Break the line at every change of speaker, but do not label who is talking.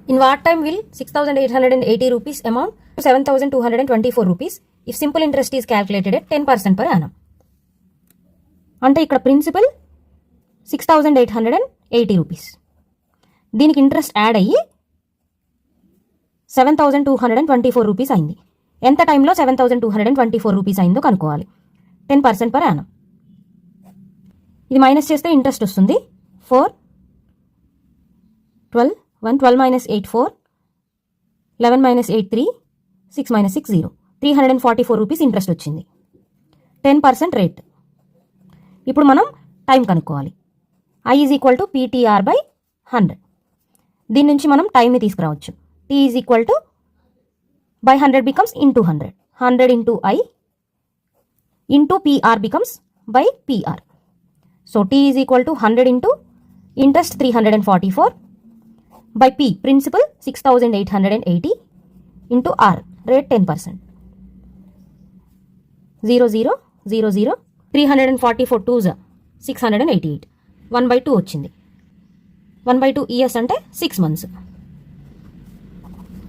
In what time will 6,880 rupees amount to 7,224 rupees if simple interest is calculated at 10% per annum? అంటే ఇక్కడ principal 6,880 rupees, దీనికి interest add అయ్యి 7,224 rupees అయింది. ఎంత టైంలో 7,224 రూపీస్ అయిందో కనుక్కోవాలి. 10% per annum. ఇది మైనస్ చేస్తే ఇంట్రెస్ట్ వస్తుంది. 4 12 1 12 minus 8 4 11 minus 8 3 6 minus 6 0 344 rupees interest వచ్చింది. 10% రేట్. ఇప్పుడు మనం టైం కనుక్కోవాలి. I is equal to PTR by 100. దీని నుంచి మనం టైంని తీసుకురావచ్చు. T is equal to buy 100 becomes into 100. 100 into I into PR becomes by PR. So T is equal to 100 into interest 344 by P, principal 6,880 into R, rate 10%. 0 0 0 0 344 2s 688. 1/2 వచ్చింది. 1/2 years అంటే 6 months.